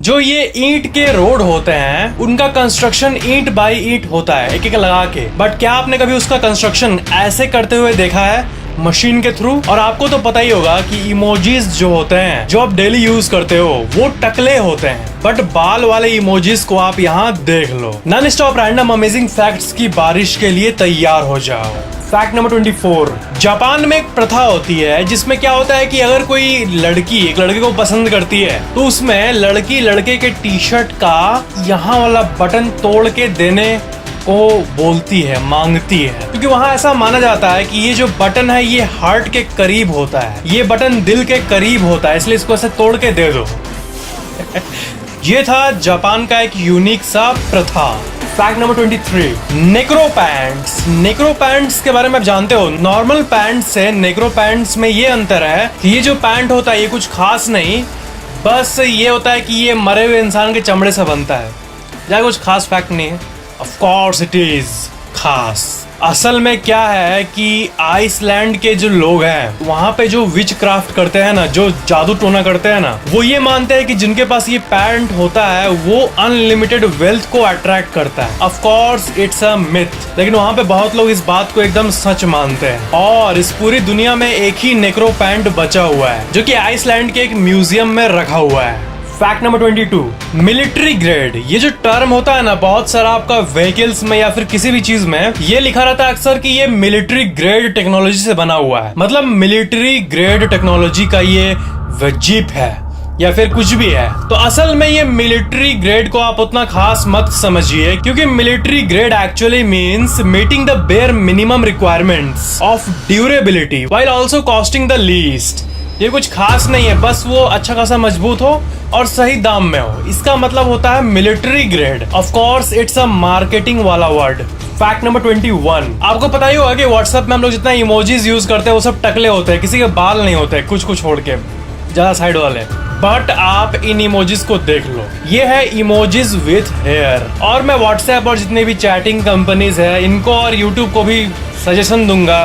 जो ये ईंट के रोड होते हैं उनका कंस्ट्रक्शन ईंट बाय ईंट होता है, एक एक लगा के। बट क्या आपने कभी उसका कंस्ट्रक्शन ऐसे करते हुए देखा है, मशीन के थ्रू? और आपको तो पता ही होगा कि इमोजीज जो होते हैं, जो आप डेली यूज करते हो, वो टकले होते हैं। बट बाल वाले इमोजीज को आप यहाँ देख लो। Non stop random amazing facts की बारिश के लिए तैयार हो जाओ। Fact number 24। जापान में एक प्रथा होती है जिसमें क्या होता है कि अगर कोई लड़की एक लड़के को पसंद करती है तो उसमें लड़की लड़के के टी शर्ट का यहाँ वाला बटन तोड़ के देने को बोलती है, मांगती है, क्योंकि वहाँ ऐसा माना जाता है कि ये जो बटन है ये हार्ट के करीब होता है, ये बटन दिल के करीब होता है, इसलिए इसको ऐसे तोड़ के दे दो। ये था जापान का एक यूनिक सा प्रथा। Fact number 23। नेक्रो पैंट्स। नेक्रो पैंट्स के बारे में आप जानते हो, नॉर्मल पैंट्स से नेक्रो पैंट्स में ये अंतर है कि ये जो पैंट होता है ये कुछ खास नहीं, बस ये होता है कि ये मरे हुए इंसान के चमड़े से बनता है। या कुछ खास फैक्ट नहीं है। ऑफ कोर्स इट इज खास। असल में क्या है कि आइसलैंड के जो लोग हैं वहाँ पे जो विच क्राफ्ट करते हैं ना, जो जादू टोना करते हैं ना, वो ये मानते हैं कि जिनके पास ये पैंट होता है वो अनलिमिटेड वेल्थ को अट्रैक्ट करता है। Of course it's a myth, लेकिन वहाँ पे बहुत लोग इस बात को एकदम सच मानते हैं। और इस पूरी दुनिया में एक ही नेक्रो पैंट बचा हुआ है जो कि आइसलैंड के एक म्यूजियम में रखा हुआ है। Fact number 22। Military grade. ये जो टर्म होता है ना, बहुत सारा आपका व्हीकल्स में या फिर किसी भी चीज में ये लिखा रहता है अक्सर कि ये मिलिट्री ग्रेड टेक्नोलॉजी से बना हुआ है। मतलब मिलिट्री ग्रेड टेक्नोलॉजी का ये जीप है या फिर कुछ भी है। तो असल में ये मिलिट्री ग्रेड को आप उतना खास मत समझिए, क्योंकि military grade actually means meeting the bare minimum requirements of durability while also costing the least. ये कुछ खास नहीं है, बस वो अच्छा खासा मजबूत हो और सही दाम में हो, इसका मतलब होता है military grade. Of course it's a marketing वाला वर्ड। Fact number 21। आपको पता ही होगा कि व्हाट्सएप में हम लोग जितना इमोजीज यूज करते हैं वो सब टकले होते हैं, किसी के बाल नहीं होते, कुछ कुछ छोड़ के, ज्यादा साइड वाले। बट आप इन इमोजीज को देख लो, ये है इमोजीज विथ हेयर। और मैं व्हाट्सएप और जितने भी चैटिंग कंपनीज है इनको और यूट्यूब को भी सजेशन दूंगा,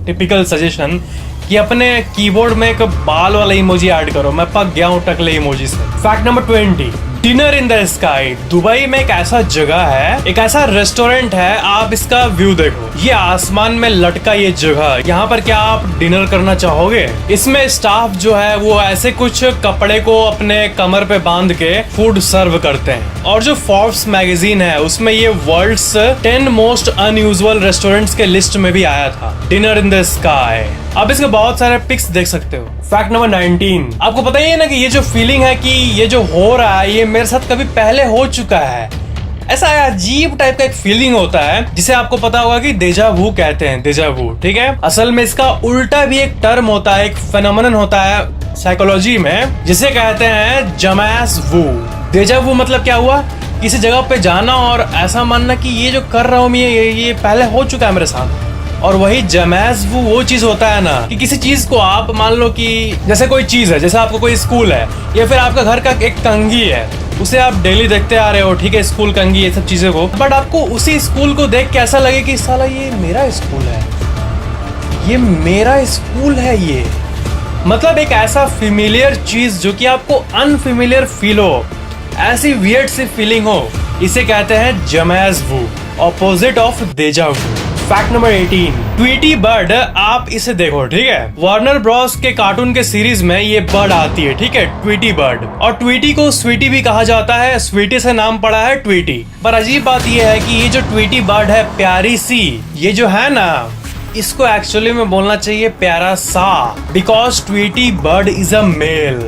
टिपिकल सजेशन, कि अपने कीबोर्ड में एक बाल वाला इमोजी ऐड करो। मैं पक गया हूँ टकले इमोजी से। Fact number 20। Dinner in the sky. Dubai में एक ऐसा जगह है, एक ऐसा रेस्टोरेंट है, आप इसका व्यू देखो, ये आसमान में लटका ये जगह, यहाँ पर क्या आप डिनर करना चाहोगे? इसमें स्टाफ जो है वो ऐसे कुछ कपड़े को अपने कमर पे बांध के फूड सर्व करते हैं। और जो फोर्ब्स मैगजीन है उसमें ये वर्ल्ड्स 10 मोस्ट अनयूजुअल रेस्टोरेंट्स के लिस्ट में भी आया था, डिनर इन द स्काई। अब इसके बहुत सारे पिक्स देख सकते हो। Fact number 19। आपको पता ही है ना कि ये जो फीलिंग है कि ये जो हो रहा है ये मेरे साथ कभी पहले हो चुका है, ऐसा अजीब टाइप का एक फीलिंग होता है जिसे आपको पता होगा कि डेजा वू कहते हैं, डेजा वू, ठीक है। असल में इसका उल्टा भी एक टर्म होता है, एक फेनोमेनन होता है साइकोलॉजी में, जिसे कहते हैं जमैस वू। डेजा वू मतलब क्या हुआ, किसी जगह पे जाना और ऐसा मानना कि ये जो कर रहा हूँ मैं ये पहले हो चुका है मेरे साथ। और वही जमैस वो चीज होता है ना कि किसी चीज को आप मान लो कि जैसे कोई चीज है, जैसे आपको कोई स्कूल है या फिर आपका घर का एक कंघी है, उसे आप डेली देखते आ रहे हो, ठीक है, स्कूल कंघी ये सब चीजों को, बट आपको उसी स्कूल को देख के ऐसा लगे कि साला ये मेरा स्कूल है, ये मेरा स्कूल है। ये मतलब एक ऐसा फेमिलियर चीज जो कि आपको अनफेमिलियर फील हो, ऐसी वियर्ड सी फीलिंग हो, इसे कहते हैं jamais vu, opposite of deja vu. Fact number 18। Tweety bird. आप इसे देखो, ठीक है, वार्नर ब्रॉस के कार्टून के सीरीज में ये बर्ड आती है, ठीक है, ट्वीटी बर्ड। और ट्वीटी को स्वीटी भी कहा जाता है, स्वीटी से नाम पड़ा है ट्वीटी। पर अजीब बात ये है कि ये जो ट्वीटी बर्ड है, प्यारी सी, ये जो है ना, इसको एक्चुअली में बोलना चाहिए प्यारा सा, because Tweety bird is a male,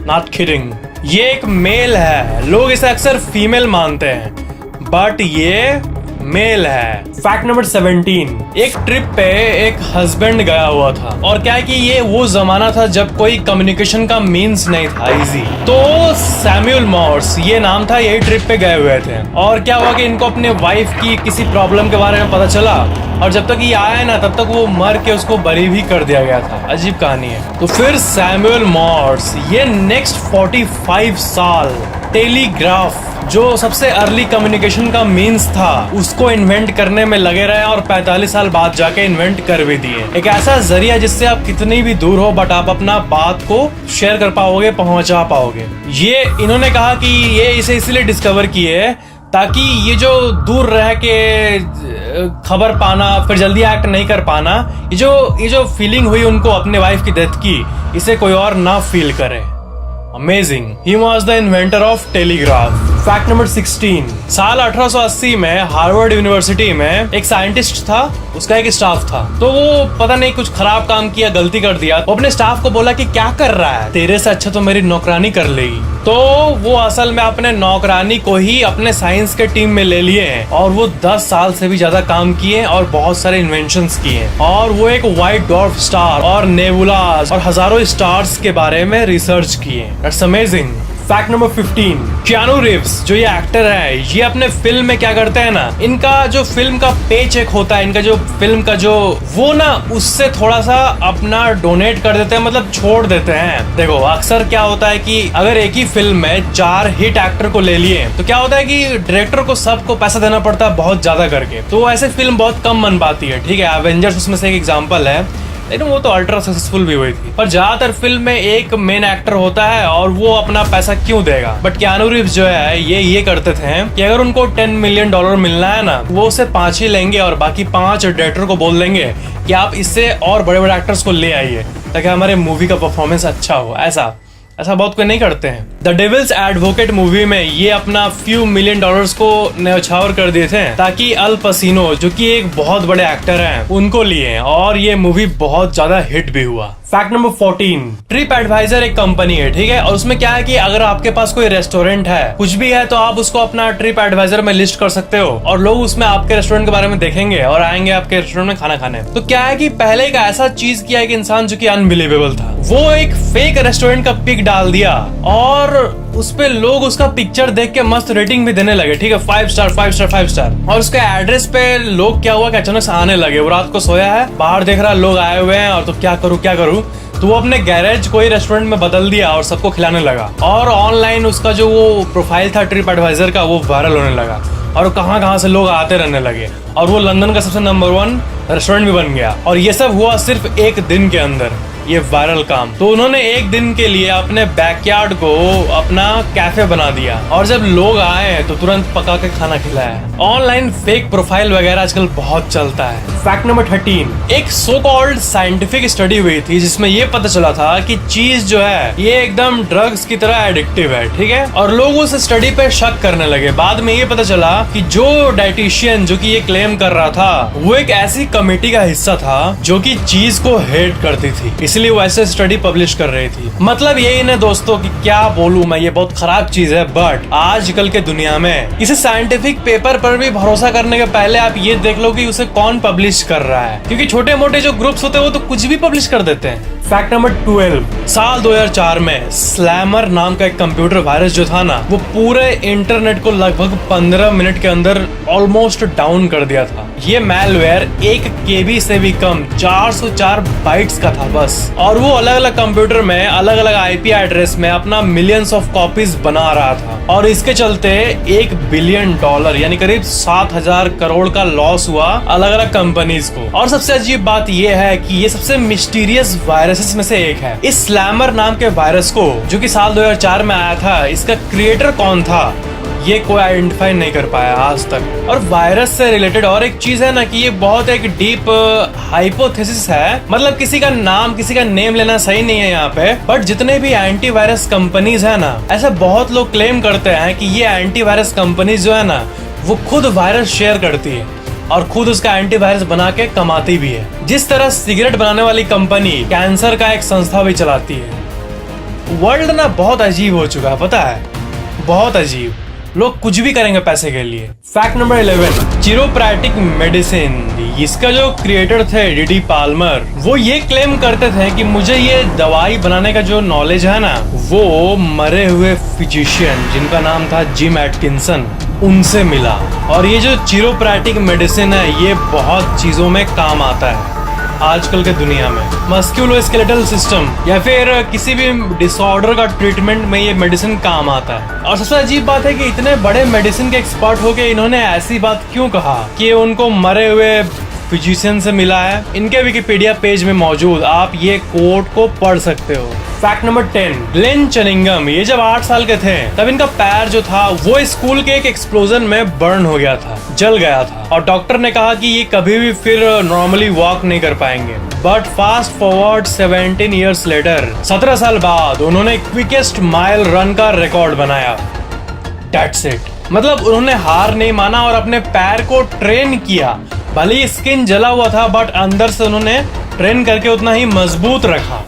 not kidding. ये एक मेल है, लोग इसे अक्सर फीमेल मानते हैं, बट ये मेल है। Fact number 17। एक ट्रिप पे एक हस्बैंड गया हुआ था, और क्या है कि ये वो जमाना था जब कोई कम्युनिकेशन का मीन्स नहीं था इजी। तो सैमुअल मॉर्स ये नाम था, यही ट्रिप पे गए हुए थे। और क्या हुआ कि इनको अपने वाइफ की किसी प्रॉब्लम के बारे में पता चला, और जब तक ये आया ना तब तक वो मर के उसको बरी भी कर दिया गया था। अजीब कहानी है। तो फिर सैमुअल मॉर्स ये नेक्स्ट 45 साल टेलीग्राफ जो सबसे अर्ली कम्युनिकेशन का मीन्स था उसको इन्वेंट करने में लगे रहे और 45 साल बाद जाके इन्वेंट कर भी दिए। एक ऐसा जरिया जिससे आप कितनी भी दूर हो बट आप अपना बात को शेयर कर पाओगे, पहुंचा पाओगे। ये इन्होंने कहा कि ये इसे इसलिए डिस्कवर किए ताकि ये जो दूर रह के खबर पाना फिर जल्दी एक्ट नहीं कर पाना, ये जो फीलिंग हुई उनको अपने वाइफ की डेथ की, इसे कोई और ना फील करे। Amazing. He was the inventor of telegraph. Fact number 16। साल 1880 में हार्वर्ड यूनिवर्सिटी में एक साइंटिस्ट था, उसका एक स्टाफ था। तो वो पता नहीं कुछ खराब काम किया, गलती कर दिया। वो अपने स्टाफ को बोला कि क्या कर रहा है, तेरे से अच्छा तो मेरी नौकरानी कर लेगी। तो वो असल में अपने नौकरानी को ही अपने साइंस के टीम में ले लिए हैं और वो 10 साल से भी ज्यादा काम किए और बहुत सारे इन्वेंशंस किए और वो एक व्हाइट डॉर्फ स्टार और नेबुलास और हजारों स्टार्स के बारे में रिसर्च किए। That's amazing. Fact number 15। Keanu Reeves जो ये एक्टर है, ये अपने फिल्म में क्या करते हैं ना, इनका जो फिल्म का पे चेक होता है, इनका जो फिल्म का जो वो ना उससे थोड़ा सा अपना डोनेट कर देते हैं, मतलब छोड़ देते हैं। देखो अक्सर क्या होता है कि अगर एक ही फिल्म में 4 हिट एक्टर को ले लिए तो क्या होता है कि डायरेक्टर को सबको पैसा देना पड़ता है बहुत ज्यादा करके, तो ऐसे फिल्म बहुत कम बन पाती है। ठीक है, एवेंजर्स उसमें से एक एग्जाम्पल है, लेकिन वो तो अल्ट्रा सक्सेसफुल भी हुई थी। पर ज्यादातर फिल्म में एक मेन एक्टर होता है और वो अपना पैसा क्यों देगा। बट कियानू रीव्स जो है ये करते थे कि अगर उनको $10 मिलियन मिलना है ना, वो उसे 5 ही लेंगे और बाकी 5 डायरेक्टर को बोल देंगे कि आप इससे और बड़े बड़े एक्टर्स को ले आइए ताकि हमारे मूवी का परफॉर्मेंस अच्छा हो। ऐसा बहुत कोई नहीं करते हैं। द डेविल्स एडवोकेट मूवी में ये अपना few million dollars को न्यौछावर कर दिए थे ताकि अल पसीनो जो कि एक बहुत बड़े एक्टर हैं उनको लिए, और ये मूवी बहुत ज्यादा हिट भी हुआ। Fact number 14। ट्रिप एडवाइजर एक कंपनी है, ठीक है, और उसमें क्या है कि अगर आपके पास कोई रेस्टोरेंट है, कुछ भी है, तो आप उसको अपना ट्रिप एडवाइजर में लिस्ट कर सकते हो और लोग उसमें आपके रेस्टोरेंट के बारे में देखेंगे और आएंगे आपके रेस्टोरेंट में खाना खाने। तो क्या है कि पहले एक ऐसा चीज किया एक इंसान जो कि अनबिलीवेबल था, वो एक फेक रेस्टोरेंट का पिक डाल दिया और उस पे लोग उसका पिक्चर देख के मस्त रेटिंग भी देने लगे। ठीक है, 5 स्टार 5 स्टार 5 स्टार। और उसके एड्रेस पे लोग क्या हुआ कि अचानक से आने लगे। वो रात को सोया है, बाहर देख रहा लोग आए हुए हैं और तो क्या करूं, तो वो अपने गैरेज को ही रेस्टोरेंट में बदल दिया और सबको खिलाने लगा। और ऑनलाइन उसका जो वो प्रोफाइल था ट्रिप एडवाइजर का, वो वायरल होने लगा और कहां से लोग आते रहने लगे और वो लंदन का सबसे नंबर 1 रेस्टोरेंट भी बन गया। और ये सब हुआ सिर्फ एक दिन के अंदर, ये वायरल काम। तो उन्होंने एक दिन के लिए अपने बैकयार्ड को अपना कैफे बना दिया और जब लोग आए तो तुरंत पका के खाना खिलाया। ऑनलाइन फेक प्रोफाइल वगैरह आजकल बहुत चलता है। Fact number 13। एक सो कॉल्ड साइंटिफिक स्टडी हुई थी जिसमें ये पता चला था कि चीज जो है ये एकदम ड्रग्स की तरह एडिक्टिव है। ठीक है, और लोग उस स्टडी पे शक करने लगे। बाद में ये पता चला कि जो डाइटिशियन जो कि ये क्लेम कर रहा था वो एक ऐसी कमेटी का हिस्सा था जो कि चीज को हेट करती थी, इसलिए वो ऐसे स्टडी पब्लिश कर रही थी। मतलब यही ना दोस्तों कि क्या बोलूं मैं, ये बहुत खराब चीज है। बट आजकल के दुनिया में किसी साइंटिफिक पेपर पर भी भरोसा करने के पहले आप ये देख लो कि उसे कौन पब्लिश कर रहा है, क्योंकि छोटे मोटे जो ग्रुप्स होते हैं वो तो कुछ भी पब्लिश कर देते हैं। Fact number 12। साल 2004 में स्लैमर नाम का एक कंप्यूटर वायरस जो था ना, वो पूरे इंटरनेट को लगभग 15 मिनट के अंदर ऑलमोस्ट डाउन कर दिया था। ये मैलवेयर 1 KB से भी कम 404 बाइट्स का था बस, और वो अलग अलग कंप्यूटर में अलग अलग IP एड्रेस में अपना मिलियंस ऑफ कॉपीज बना रहा था। और इसके चलते $1 बिलियन यानी करीब 7,000 करोड़ का लॉस हुआ अलग अलग कंपनीज को। और सबसे अजीब बात ये है कि ये सबसे मिस्टीरियस वायरसेस में से एक है। इस स्लैमर नाम के वायरस को जो कि साल 2004 में आया था, इसका क्रिएटर कौन था ये कोई आइडेंटिफाई नहीं कर पाया आज तक। और वायरस से रिलेटेड और एक चीज है ना कि ये बहुत एक डीप हाइपोथेसिस है, मतलब किसी का नेम लेना सही नहीं है यहाँ पे। बट जितने भी एंटीवायरस कंपनीज है ना, ऐसे बहुत लोग क्लेम करते हैं कि ये एंटीवायरस कंपनीज जो है ना वो खुद वायरस शेयर करती है और खुद उसका एंटीवायरस बना के कमाती भी है। जिस तरह सिगरेट बनाने वाली कंपनी कैंसर का एक संस्था भी चलाती है। वर्ल्ड ना बहुत अजीब हो चुका है, पता है, बहुत अजीब। लोग कुछ भी करेंगे पैसे के लिए। Fact number 11। चिरोप्रैक्टिक मेडिसिन, इसका जो क्रिएटर थे डीडी पाल्मर, वो ये क्लेम करते थे कि मुझे ये दवाई बनाने का जो नॉलेज है ना वो मरे हुए फिजिशियन जिनका नाम था जिम एटकिंसन उनसे मिला। और ये जो चिरोप्रैक्टिक मेडिसिन है ये बहुत चीजों में काम आता है। आजकल के दुनिया में। मस्कुलोस्केलेटल सिस्टम या फिर किसी भी डिसऑर्डर का ट्रीटमेंट में ये मेडिसिन काम आता है। और सबसे अजीब बात है कि इतने बड़े मेडिसिन के एक्सपर्ट होके इन्होंने ऐसी बात क्यों कहा कि उनको मरे हुए फिजिशियन से मिला है। इनके विकिपीडिया पेज में मौजूद आप ये कोट को पढ़ सकते हो। फैक्ट नंबर 10, ग्लेन चनिंगम ये जब 8 साल के थे तब इनका पैर जो था वो स्कूल के एक एक्सप्लोजन में बर्न हो गया था, जल गया था, और डॉक्टर ने कहा कि ये कभी भी फिर नॉर्मली वॉक नहीं कर पाएंगे। But fast forward 17 years later, 17 साल बाद उन्होंने क्विकेस्ट माइल रन का रिकॉर्ड बनाया। That's it। मतलब उन्होंने हार नहीं माना और अपने पैर को ट्रेन किया। भले ही स्किन जला हुआ था बट अंदर से उन्होंने ट्रेन करके उतना ही मजबूत रखा।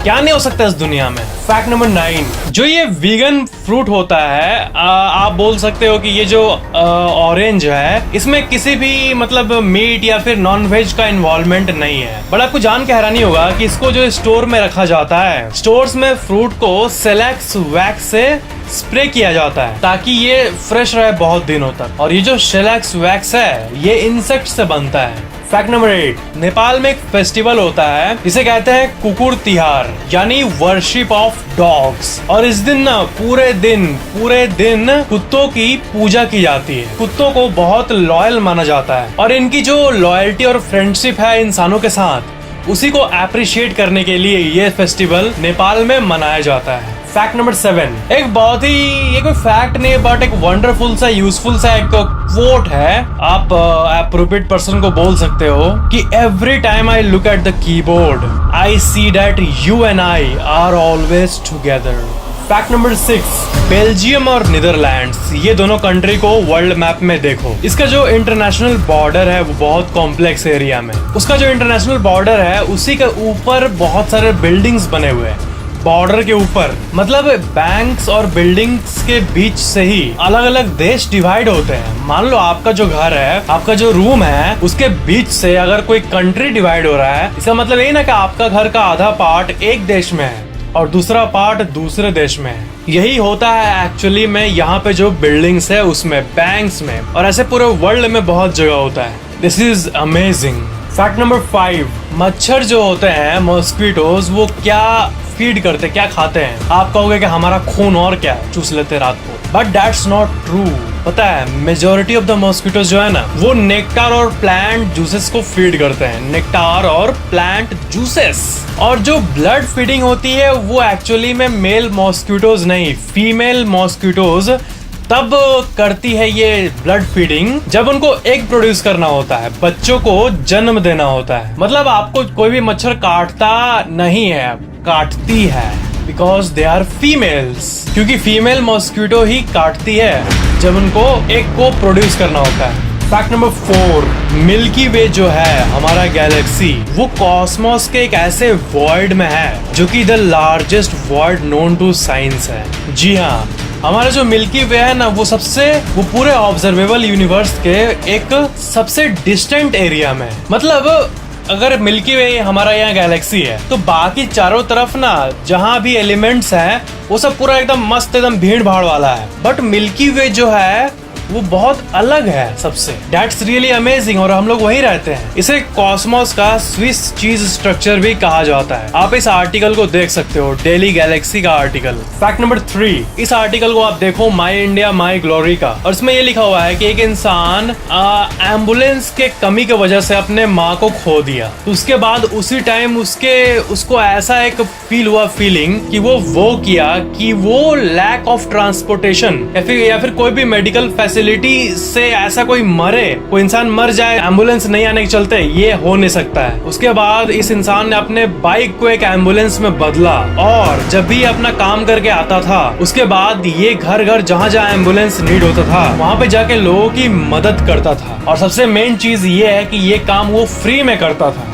क्या नहीं हो सकता इस दुनिया में। फैक्ट नंबर 9, जो ये वीगन फ्रूट होता है, आप बोल सकते हो कि ये जो ऑरेंज है इसमें किसी भी मतलब मीट या फिर नॉन वेज का इन्वॉल्वमेंट नहीं है। बट आपको जान के हैरानी होगा कि इसको जो स्टोर में रखा जाता है, स्टोर्स में फ्रूट को सेलेक्स वैक्स से स्प्रे किया जाता है ताकि ये फ्रेश रहे बहुत दिनों तक। और ये जो शेलैक्स वैक्स है ये इंसेक्ट से बनता है। फैक्ट नंबर 8, नेपाल में एक फेस्टिवल होता है जिसे कहते हैं कुकुर तिहार, यानी वर्शिप ऑफ डॉग्स। और इस दिन ना पूरे दिन कुत्तों की पूजा की जाती है। कुत्तों को बहुत लॉयल माना जाता है और इनकी जो लॉयल्टी और फ्रेंडशिप है इंसानों के साथ, उसी को अप्रिशिएट करने के लिए ये फेस्टिवल नेपाल में मनाया जाता है। फैक्ट नंबर 7, एक बहुत ही, ये कोई फैक्ट नहीं बट एक वंडरफुल सा यूजफुल सा एक कोट है। आप अप्रोप्रिएट पर्सन को बोल सकते हो कि every time I look at the keyboard I see that you and I R always together. Fact number 6, Belgium और नीदरलैंड्स ये दोनों कंट्री को वर्ल्ड मैप में देखो। इसका जो इंटरनेशनल बॉर्डर है वो बहुत कॉम्प्लेक्स एरिया में, उसका जो इंटरनेशनल बॉर्डर है उसी के ऊपर बहुत सारे बिल्डिंग्स बने हुए हैं। बॉर्डर के ऊपर मतलब बैंक्स और बिल्डिंग्स के बीच से ही अलग अलग देश डिवाइड होते हैं। मान लो आपका जो घर है, आपका जो रूम है, उसके बीच से अगर कोई कंट्री डिवाइड हो रहा है, इसका मतलब ये ना कि आपका घर का आधा पार्ट एक देश में है और दूसरा पार्ट दूसरे देश में है। यही होता है एक्चुअली में यहाँ पे जो बिल्डिंग्स है उसमें, बैंक्स में, और ऐसे पूरे वर्ल्ड में बहुत जगह होता है। This is amazing. Fact number 5, मच्छर जो होते हैं मॉस्किटोज वो क्या फीड करते, क्या खाते हैं। आप कहोगे कि हमारा खून और क्या चूस लेते रात को, बट दैट्स नॉट ट्रू। पता है मेजोरिटी ऑफ द मॉस्किटोज जो है ना वो नेक्टार और प्लांट जूसेस को फीड करते हैं। नेक्टार और प्लांट जूसेस। और जो ब्लड फीडिंग होती है वो एक्चुअली में मेल मॉस्किटोज नहीं, फीमेल मॉस्किटोज तब करती है ये ब्लड फीडिंग जब उनको एग प्रोड्यूस करना होता है, बच्चों को जन्म देना होता है। मतलब आपको कोई भी मच्छर काटता नहीं है, काटती है, बिकॉज दे आर फीमेल्स, क्योंकि फीमेल मॉस्किटो ही काटती है जब उनको एग को प्रोड्यूस करना होता है। फैक्ट नंबर 4, मिल्की वे जो है हमारा गैलेक्सी वो कॉस्मोस के एक ऐसे वॉइड में है जो कि the largest void known to science है। जी हाँ, हमारा जो मिल्की वे है ना वो पूरे ऑब्जर्वेबल यूनिवर्स के एक सबसे डिस्टेंट एरिया में। मतलब अगर मिल्की वे हमारा यहाँ गैलेक्सी है तो बाकी चारों तरफ ना जहाँ भी एलिमेंट्स हैं वो सब पूरा एकदम मस्त, एकदम भीड़ भाड़ वाला है। बट मिल्की वे जो है वो बहुत अलग है सबसे। That's really amazing। और हम लोग वहीं रहते हैं। इसे कॉस्मोस का स्विस चीज स्ट्रक्चर भी कहा जाता है। आप इस आर्टिकल को देख सकते हो, डेली गैलेक्सी का आर्टिकल। फैक्ट नंबर 3, इस आर्टिकल को आप देखो माई इंडिया माई ग्लोरी का, और इसमें ये लिखा हुआ है कि एक इंसान एम्बुलेंस के कमी की वजह से अपने माँ को खो दिया। तो उसके बाद उसी टाइम उसको ऐसा एक फील हुआ फीलिंग कि वो किया कि वो लैक ऑफ ट्रांसपोर्टेशन या फिर कोई भी मेडिकल फैसिलिटी से ऐसा कोई इंसान मर जाए एम्बुलेंस नहीं आने के चलते, ये हो नहीं सकता है। उसके बाद इस इंसान ने अपने बाइक को एक एम्बुलेंस में बदला और जब भी अपना काम करके आता था उसके बाद ये घर घर जहाँ जहाँ एम्बुलेंस नीड होता था वहाँ पे जाके लोगों की मदद करता था। और सबसे मेन चीज ये है कि ये काम वो फ्री में करता था।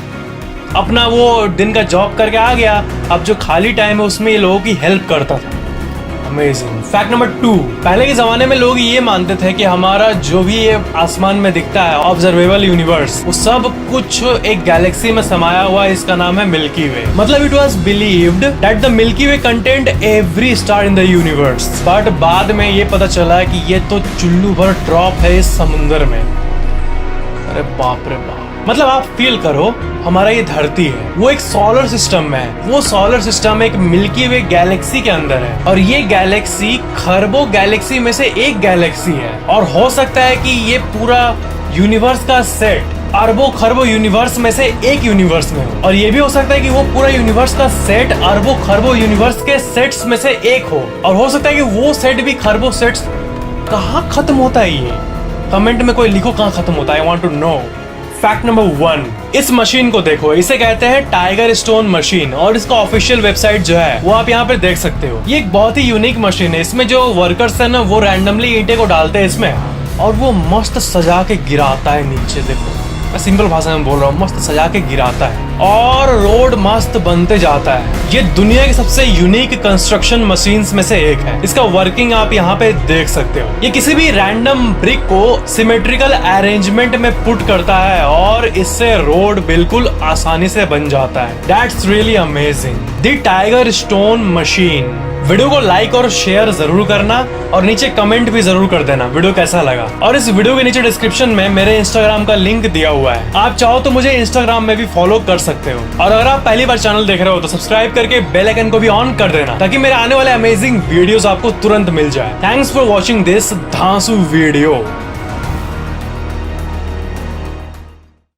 अपना वो दिन का जॉब करके आ गया, अब जो खाली टाइम है उसमें ये लोगों की हेल्प करता था। अमेजिंग। फैक्ट नंबर 2, पहले के जमाने में लोग ये मानते थे कि हमारा जो भी ये आसमान में दिखता है ऑब्जर्वेबल यूनिवर्स वो सब कुछ एक गैलेक्सी में समाया हुआ है, इसका नाम है मिल्की वे। मतलब it was believed that the milky way content every star in the universe. But बाद में ये पता चला कि ये तो चुल्लू भर ड्रॉप है इस समुंदर में। अरे बाप रे बाप। मतलब आप फील करो, हमारा ये धरती है, वो एक सोलर सिस्टम में है। वो सोलर सिस्टम एक मिल्की वे गैलेक्सी के अंदर है, और ये गैलेक्सी खरबों गैलेक्सी में से एक गैलेक्सी है। और हो सकता है कि ये पूरा यूनिवर्स का सेट अरबों खरबों यूनिवर्स में से एक यूनिवर्स में हो, और ये भी हो सकता है कि वो पूरा यूनिवर्स का सेट अरबों खरबों यूनिवर्स के सेट्स में से एक हो, और हो सकता है कि वो सेट भी खरबों सेट्स। कहाँ खत्म होता है ये? कमेंट में कोई लिखो कहाँ खत्म होता है, I want to know. Fact number 1, इस मशीन को देखो, इसे कहते हैं टाइगर स्टोन मशीन, और इसका ऑफिशियल वेबसाइट जो है वो आप यहाँ पे देख सकते हो। ये एक बहुत ही यूनिक मशीन है। इसमें जो वर्कर्स है ना, वो रैंडमली ईंटे को डालते हैं इसमें, और वो मस्त सजा के गिराता है नीचे। देखो, मैं सिंपल भाषा में बोल रहा हूँ, मस्त सजा के गिराता है और रोड मस्त बनते जाता है। ये दुनिया की सबसे यूनिक कंस्ट्रक्शन मशीन्स में से एक है। इसका वर्किंग आप यहाँ पे देख सकते हो। ये किसी भी रैंडम ब्रिक को सिमेट्रिकल अरेंजमेंट में पुट करता है, और इससे रोड बिल्कुल आसानी से बन जाता है। That's really amazing. The tiger stone machine. Video को लाइक और शेयर जरूर करना, और नीचे कमेंट भी जरूर कर देना वीडियो कैसा लगा। और इस वीडियो के नीचे डिस्क्रिप्शन में मेरे इंस्टाग्राम का लिंक दिया हुआ है, आप चाहो तो मुझे इंस्टाग्राम में भी फॉलो कर सकते हो। और अगर आप पहली बार चैनल देख रहे हो तो सब्सक्राइब करके बेल आइकन को भी ऑन कर देना, ताकि मेरे आने वाले अमेजिंग वीडियोस आपको तुरंत मिल जाए। थैंक्स फॉर वॉचिंग दिस धांसू वीडियो।